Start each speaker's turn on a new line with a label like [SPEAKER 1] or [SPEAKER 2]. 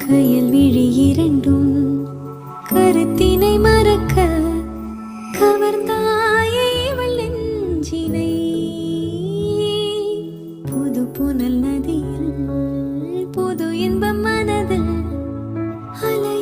[SPEAKER 1] கயல் விழி இரண்டும் கருத்தினை மறக்க கவர்ந்தாயே இவள் நெஞ்சினை. புது புனல் நதியில் புது இன்பம் மனதில் அலை